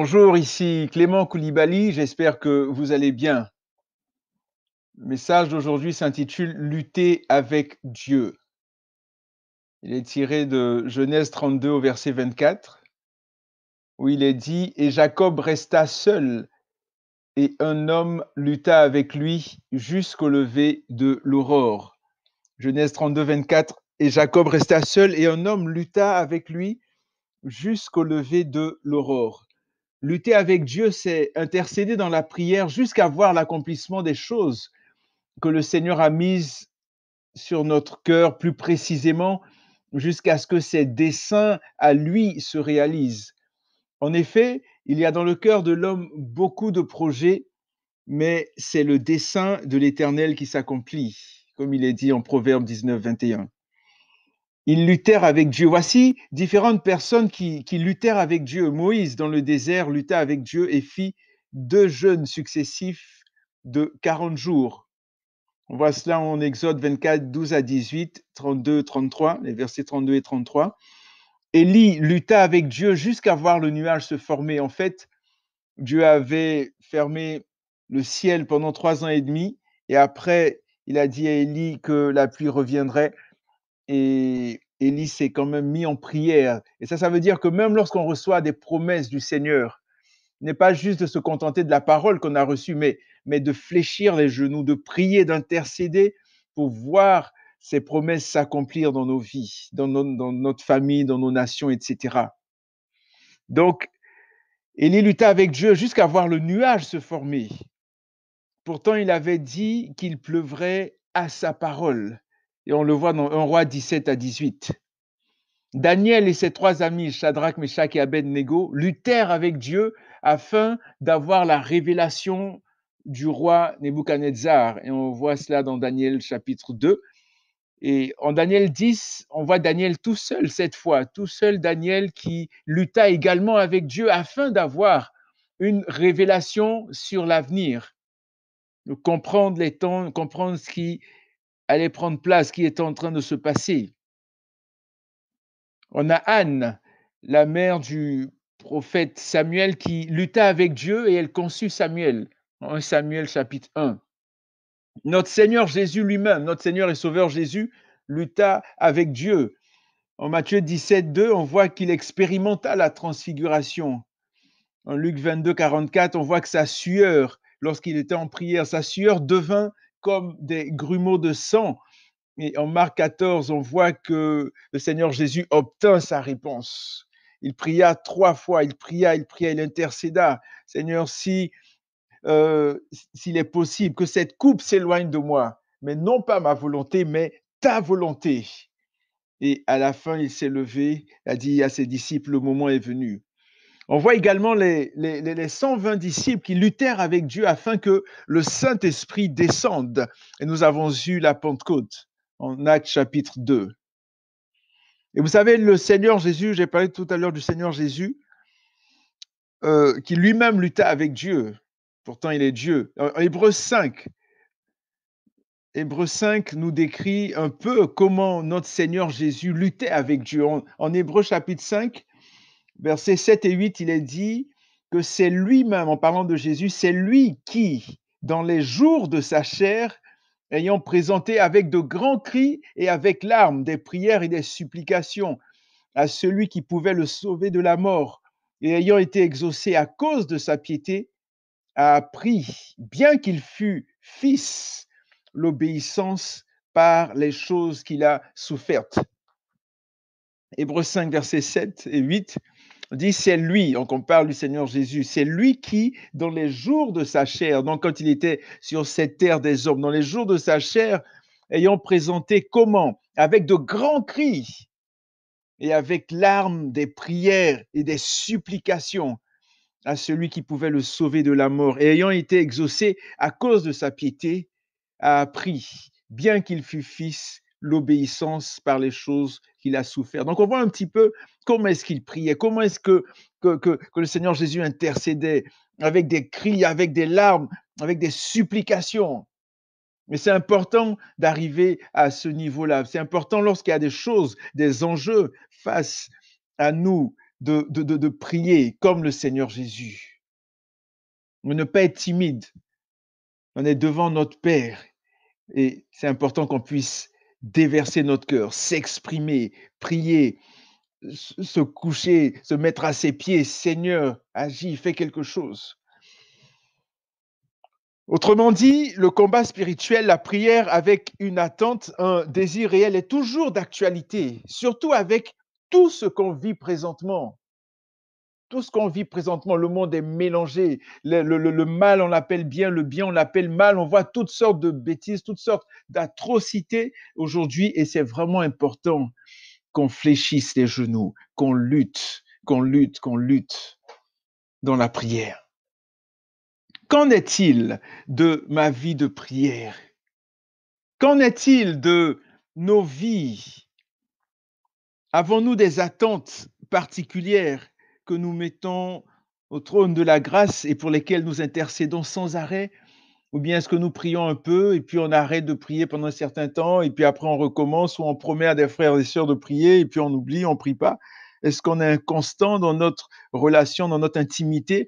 Bonjour, ici Clément Koulibaly, j'espère que vous allez bien. Le message d'aujourd'hui s'intitule Lutter avec Dieu. Il est tiré de Genèse 32 au verset 24, où il est dit: Et Jacob resta seul, et un homme lutta avec lui jusqu'au lever de l'aurore. Genèse 32, 24, et Jacob resta seul, et un homme lutta avec lui jusqu'au lever de l'aurore. Lutter avec Dieu, c'est intercéder dans la prière jusqu'à voir l'accomplissement des choses que le Seigneur a mises sur notre cœur, plus précisément, jusqu'à ce que ses desseins à lui se réalisent. En effet, il y a dans le cœur de l'homme beaucoup de projets, mais c'est le dessein de l'Éternel qui s'accomplit, comme il est dit en Proverbe 19, 21. Ils luttèrent avec Dieu. Voici différentes personnes qui luttèrent avec Dieu. Moïse, dans le désert, lutta avec Dieu et fit 2 jeûnes successifs de 40 jours. On voit cela en Exode 24, 12 à 18, 32, 33, les versets 32 et 33. Élie lutta avec Dieu jusqu'à voir le nuage se former. En fait, Dieu avait fermé le ciel pendant 3 ans et demi, et après, il a dit à Élie que la pluie reviendrait. Et Élie s'est quand même mis en prière. Et ça veut dire que même lorsqu'on reçoit des promesses du Seigneur, il n'est pas juste de se contenter de la parole qu'on a reçue, mais de fléchir les genoux, de prier, d'intercéder pour voir ces promesses s'accomplir dans nos vies, dans notre famille, dans nos nations, etc. Donc, Élie lutta avec Dieu jusqu'à voir le nuage se former. Pourtant, il avait dit qu'il pleuvrait à sa parole. Et on le voit dans 1 Roi 17 à 18. Daniel et ses 3 amis, Shadrach, Meshach et Abed-Nego, luttèrent avec Dieu afin d'avoir la révélation du roi Nebuchadnezzar. Et on voit cela dans Daniel chapitre 2. Et en Daniel 10, on voit Daniel tout seul cette fois, tout seul Daniel qui lutta également avec Dieu afin d'avoir une révélation sur l'avenir, de comprendre les temps, comprendre ce qui allait prendre place, ce qui était en train de se passer. On a Anne, la mère du prophète Samuel, qui lutta avec Dieu et elle conçut Samuel, en 1 Samuel chapitre 1. Notre Seigneur Jésus lui-même, notre Seigneur et Sauveur Jésus, lutta avec Dieu. En Matthieu 17, 2, on voit qu'il expérimenta la transfiguration. En Luc 22, 44, on voit que sa sueur, lorsqu'il était en prière, sa sueur devint comme des grumeaux de sang. Et en Marc 14, on voit que le Seigneur Jésus obtint sa réponse. Il pria 3 fois, il pria, il intercéda. Seigneur, s'il est possible que cette coupe s'éloigne de moi, mais non pas ma volonté, mais ta volonté. Et à la fin, il s'est levé, a dit à ses disciples, le moment est venu. On voit également les 120 disciples qui luttèrent avec Dieu afin que le Saint-Esprit descende. Et nous avons eu la Pentecôte en Actes chapitre 2. Et vous savez, le Seigneur Jésus, j'ai parlé tout à l'heure du Seigneur Jésus, qui lui-même lutta avec Dieu. Pourtant, il est Dieu. En Hébreux 5 nous décrit un peu comment notre Seigneur Jésus luttait avec Dieu. En Hébreux chapitre 5, versets 7 et 8, il est dit que c'est lui-même, en parlant de Jésus, c'est lui qui, dans les jours de sa chair, ayant présenté avec de grands cris et avec larmes des prières et des supplications à celui qui pouvait le sauver de la mort, et ayant été exaucé à cause de sa piété, a appris, bien qu'il fût fils, l'obéissance par les choses qu'il a souffertes. Hébreux 5, versets 7 et 8 dit c'est lui, donc on parle du Seigneur Jésus, c'est lui qui, dans les jours de sa chair, donc quand il était sur cette terre des hommes, dans les jours de sa chair, ayant présenté comment? Avec de grands cris et avec larmes des prières et des supplications à celui qui pouvait le sauver de la mort, et ayant été exaucé à cause de sa piété, a appris, bien qu'il fût fils, l'obéissance par les choses qu'il a souffert. Donc on voit un petit peu comment est-ce qu'il priait, comment est-ce que le Seigneur Jésus intercédait avec des cris, avec des larmes, avec des supplications. Mais c'est important d'arriver à ce niveau-là. C'est important lorsqu'il y a des choses, des enjeux face à nous, de prier comme le Seigneur Jésus. Ne pas être timide. On est devant notre Père et c'est important qu'on puisse déverser notre cœur, s'exprimer, prier, se coucher, se mettre à ses pieds. Seigneur, agis, fais quelque chose. Autrement dit, le combat spirituel, la prière avec une attente, un désir réel est toujours d'actualité, surtout avec tout ce qu'on vit présentement. Tout ce qu'on vit présentement, le monde est mélangé. Le mal, on l'appelle bien, on l'appelle mal. On voit toutes sortes de bêtises, toutes sortes d'atrocités aujourd'hui et c'est vraiment important qu'on fléchisse les genoux, qu'on lutte dans la prière. Qu'en est-il de ma vie de prière? Qu'en est-il de nos vies? Avons-nous des attentes particulières que nous mettons au trône de la grâce et pour lesquelles nous intercédons sans arrêt? Ou bien est-ce que nous prions un peu et puis on arrête de prier pendant un certain temps et puis après on recommence ou on promet à des frères et sœurs de prier et puis on oublie, on prie pas? Est-ce qu'on est inconstant dans notre relation, dans notre intimité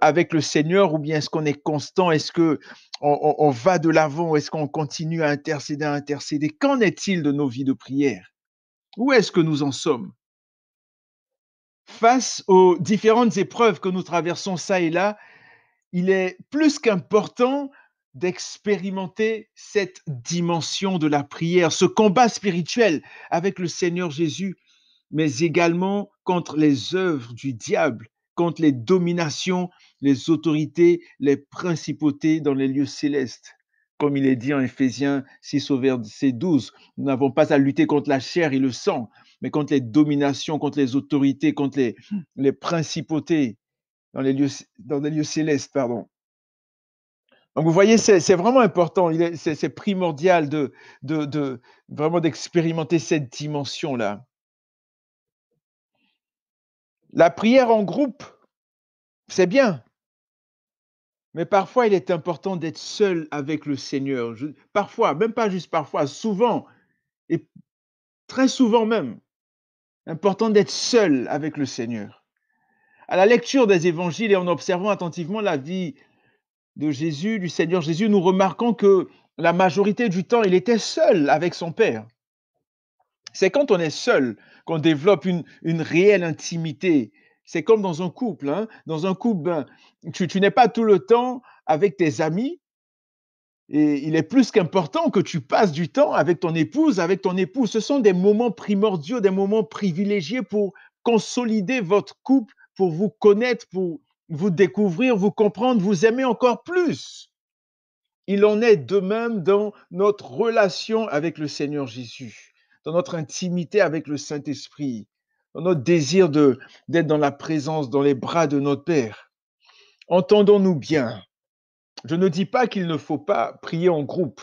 avec le Seigneur ou bien est-ce qu'on est constant? Est-ce que on va de l'avant? Est-ce qu'on continue à intercéder, à intercéder? Qu'en est-il de nos vies de prière? Où est-ce que nous en sommes? Face aux différentes épreuves que nous traversons ça et là, il est plus qu'important d'expérimenter cette dimension de la prière, ce combat spirituel avec le Seigneur Jésus, mais également contre les œuvres du diable, contre les dominations, les autorités, les principautés dans les lieux célestes. Comme il est dit en Éphésiens 6 au verset 12, nous n'avons pas à lutter contre la chair et le sang, mais contre les dominations, contre les autorités, contre les principautés dans les lieux célestes, pardon. Donc vous voyez, c'est vraiment important, c'est primordial de vraiment d'expérimenter cette dimension-là. La prière en groupe, c'est bien, mais parfois il est important d'être seul avec le Seigneur. Parfois, même pas juste parfois, souvent et très souvent même, important d'être seul avec le Seigneur. À la lecture des évangiles et en observant attentivement la vie de Jésus, du Seigneur Jésus, nous remarquons que la majorité du temps, il était seul avec son Père. C'est quand on est seul qu'on développe une réelle intimité. C'est comme dans un couple. Hein. Dans un couple, ben, tu n'es pas tout le temps avec tes amis et il est plus qu'important que tu passes du temps avec ton épouse, avec ton époux. Ce sont des moments primordiaux, des moments privilégiés pour consolider votre couple, pour vous connaître, pour vous découvrir, vous comprendre, vous aimer encore plus. Il en est de même dans notre relation avec le Seigneur Jésus, dans notre intimité avec le Saint-Esprit, dans notre désir d'être dans la présence, dans les bras de notre Père. Entendons-nous bien. Je ne dis pas qu'il ne faut pas prier en groupe.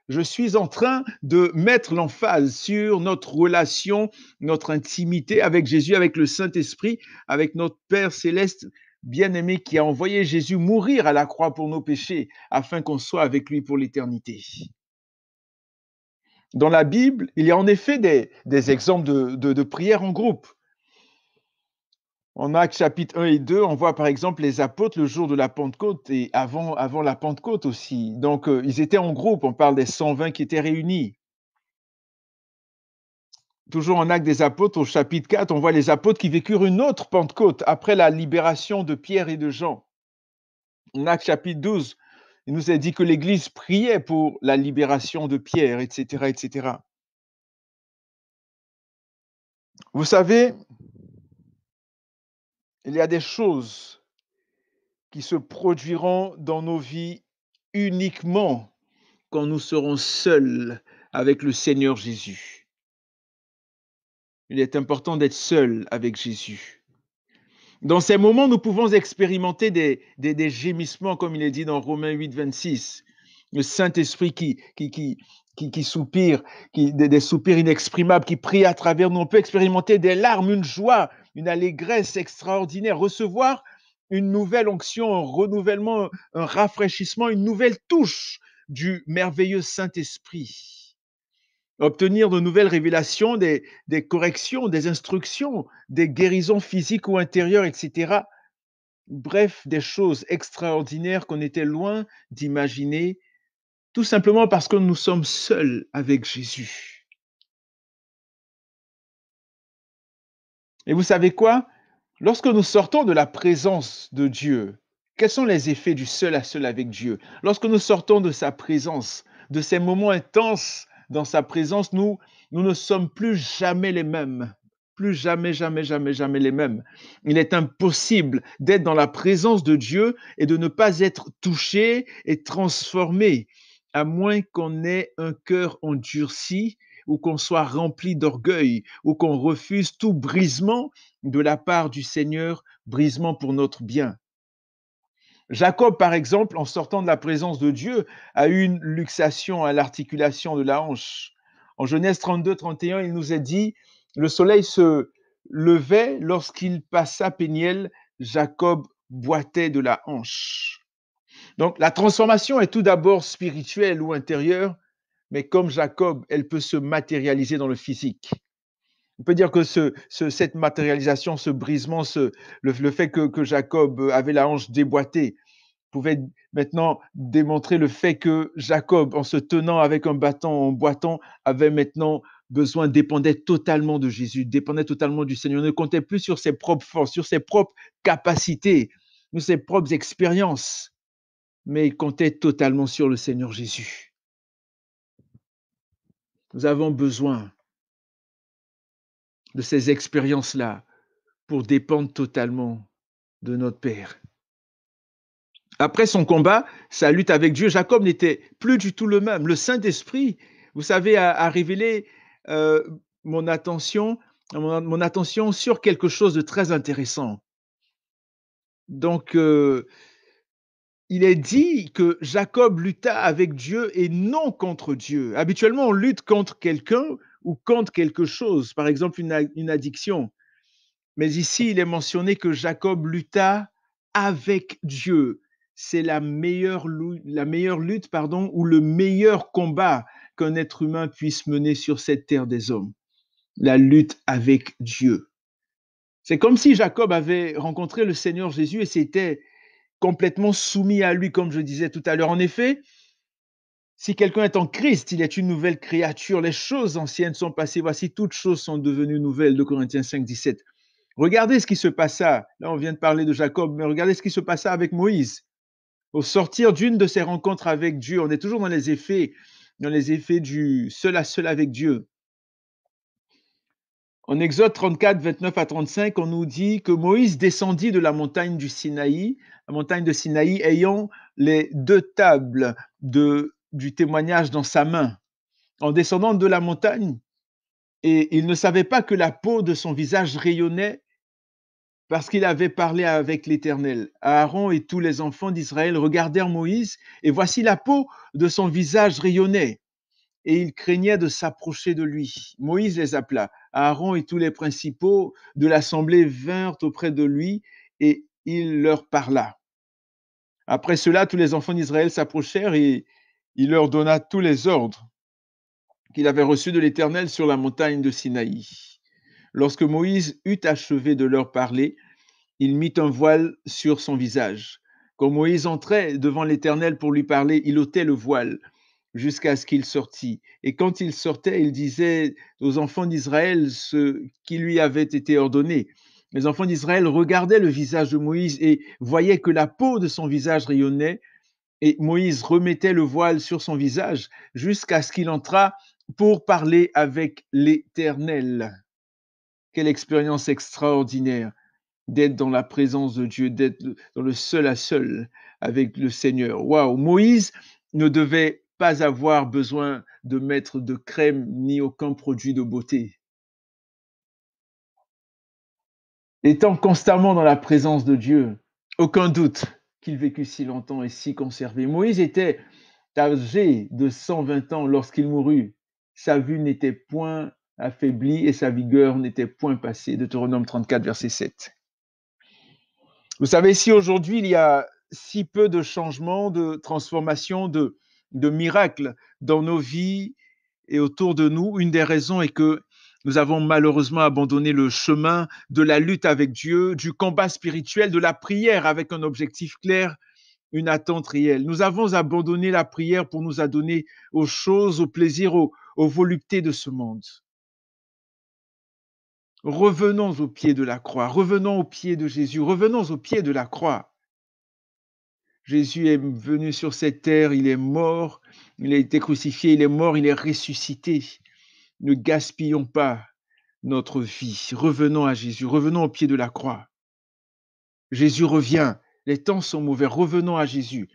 Je suis en train de mettre l'emphase sur notre relation, notre intimité avec Jésus, avec le Saint-Esprit, avec notre Père céleste bien-aimé qui a envoyé Jésus mourir à la croix pour nos péchés afin qu'on soit avec lui pour l'éternité. Dans la Bible, il y a en effet des exemples de prières en groupe. En Actes chapitre 1 et 2, on voit par exemple les apôtres le jour de la Pentecôte et avant la Pentecôte aussi. Donc, ils étaient en groupe, on parle des 120 qui étaient réunis. Toujours en Actes des apôtres, au chapitre 4, on voit les apôtres qui vécurent une autre Pentecôte après la libération de Pierre et de Jean. En Actes chapitre 12, il nous est dit que l'Église priait pour la libération de Pierre, etc., etc. Vous savez, il y a des choses qui se produiront dans nos vies uniquement quand nous serons seuls avec le Seigneur Jésus. Il est important d'être seul avec Jésus. Dans ces moments, nous pouvons expérimenter des gémissements, comme il est dit dans Romains 8, 26. Le Saint-Esprit qui soupire, des soupirs inexprimables, qui prie à travers nous. On peut expérimenter des larmes, une joie, une allégresse extraordinaire, recevoir une nouvelle onction, un renouvellement, un rafraîchissement, une nouvelle touche du merveilleux Saint-Esprit. obtenir de nouvelles révélations, des corrections, des instructions, des guérisons physiques ou intérieures, etc. Bref, des choses extraordinaires qu'on était loin d'imaginer, tout simplement parce que nous sommes seuls avec Jésus. Et vous savez quoi? Lorsque nous sortons de la présence de Dieu, quels sont les effets du seul à seul avec Dieu? Lorsque nous sortons de sa présence, de ces moments intenses dans sa présence, nous ne sommes plus jamais les mêmes. Plus jamais, jamais, jamais, jamais les mêmes. Il est impossible d'être dans la présence de Dieu et de ne pas être touché et transformé, à moins qu'on ait un cœur endurci ou qu'on soit rempli d'orgueil ou qu'on refuse tout brisement de la part du Seigneur, brisement pour notre bien. Jacob, par exemple, en sortant de la présence de Dieu, a eu une luxation à l'articulation de la hanche. En Genèse 32-31, il nous est dit, le soleil se levait lorsqu'il passa Péniel, Jacob boitait de la hanche. Donc la transformation est tout d'abord spirituelle ou intérieure, mais comme Jacob, elle peut se matérialiser dans le physique. On peut dire que cette matérialisation, ce brisement, le fait que Jacob avait la hanche déboîtée, pouvait maintenant démontrer le fait que Jacob, en se tenant avec un bâton, en boitant, avait maintenant besoin, dépendait totalement de Jésus, dépendait totalement du Seigneur, ne comptait plus sur ses propres forces, sur ses propres capacités, sur ses propres expériences, mais il comptait totalement sur le Seigneur Jésus. Nous avons besoin de ces expériences-là pour dépendre totalement de notre Père. Après son combat, sa lutte avec Dieu, Jacob n'était plus du tout le même. Le Saint-Esprit, vous savez, a révélé euh, mon attention, mon attention sur quelque chose de très intéressant. Donc, il est dit que Jacob lutta avec Dieu et non contre Dieu. Habituellement, on lutte contre quelqu'un ou contre quelque chose, par exemple une addiction. Mais ici, il est mentionné que Jacob lutta avec Dieu. C'est la meilleure lutte, pardon, ou le meilleur combat qu'un être humain puisse mener sur cette terre des hommes. La lutte avec Dieu. C'est comme si Jacob avait rencontré le Seigneur Jésus et s'était complètement soumis à lui, comme je disais tout à l'heure. En effet, si quelqu'un est en Christ, il est une nouvelle créature. Les choses anciennes sont passées. Voici, toutes choses sont devenues nouvelles. De Corinthiens 5, 17. Regardez ce qui se passa. Là, on vient de parler de Jacob, mais regardez ce qui se passa avec Moïse. Au sortir d'une de ses rencontres avec Dieu, on est toujours dans les effets du seul à seul avec Dieu. En Exode 34, 29 à 35, on nous dit que Moïse descendit de la montagne du Sinaï, la montagne de Sinaï ayant les deux tables du témoignage dans sa main. En descendant de la montagne, et il ne savait pas que la peau de son visage rayonnait parce qu'il avait parlé avec l'Éternel. Aaron et tous les enfants d'Israël regardèrent Moïse, et voici la peau de son visage rayonnait, et ils craignaient de s'approcher de lui. Moïse les appela. Aaron et tous les principaux de l'assemblée vinrent auprès de lui, et il leur parla. Après cela, tous les enfants d'Israël s'approchèrent, et il leur donna tous les ordres qu'il avait reçus de l'Éternel sur la montagne de Sinaï. Lorsque Moïse eut achevé de leur parler, il mit un voile sur son visage. Quand Moïse entrait devant l'Éternel pour lui parler, il ôtait le voile jusqu'à ce qu'il sortît. Et quand il sortait, il disait aux enfants d'Israël ce qui lui avait été ordonné. Les enfants d'Israël regardaient le visage de Moïse et voyaient que la peau de son visage rayonnait, et Moïse remettait le voile sur son visage jusqu'à ce qu'il entrât pour parler avec l'Éternel. Quelle expérience extraordinaire d'être dans la présence de Dieu, d'être dans le seul à seul avec le Seigneur. Waouh! Moïse ne devait pas avoir besoin de mettre de crème ni aucun produit de beauté. Étant constamment dans la présence de Dieu, aucun doute qu'il vécut si longtemps et si conservé. Moïse était âgé de 120 ans lorsqu'il mourut. Sa vue n'était point affaiblie et sa vigueur n'était point passée. Deutéronome 34, verset 7. Vous savez, si aujourd'hui il y a si peu de changements, de transformations, de miracles dans nos vies et autour de nous. Une des raisons est que nous avons malheureusement abandonné le chemin de la lutte avec Dieu, du combat spirituel, de la prière avec un objectif clair, une attente réelle. Nous avons abandonné la prière pour nous adonner aux choses, aux plaisirs, aux voluptés de ce monde. Revenons au pied de la croix, revenons au pied de Jésus, revenons au pied de la croix. Jésus est venu sur cette terre, il est mort, il a été crucifié, il est mort, il est ressuscité. Ne gaspillons pas notre vie. Revenons à Jésus, revenons au pied de la croix. Jésus revient, les temps sont mauvais, revenons à Jésus.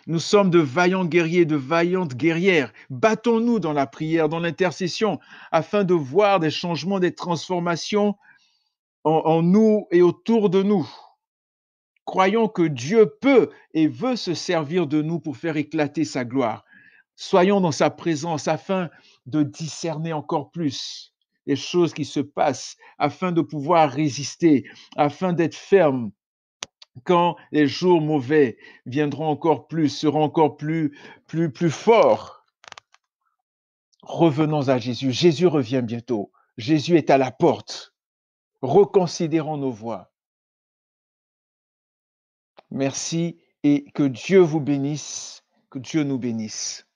Nous sommes de vaillants guerriers, de vaillantes guerrières. Battons-nous dans la prière, dans l'intercession, afin de voir des changements, des transformations en nous et autour de nous. Croyons que Dieu peut et veut se servir de nous pour faire éclater sa gloire. Soyons dans sa présence afin de discerner encore plus les choses qui se passent, afin de pouvoir résister, afin d'être ferme quand les jours mauvais viendront encore plus, seront encore plus forts. Revenons à Jésus. Jésus revient bientôt. Jésus est à la porte. Reconsidérons nos voies. Merci et que Dieu vous bénisse, que Dieu nous bénisse.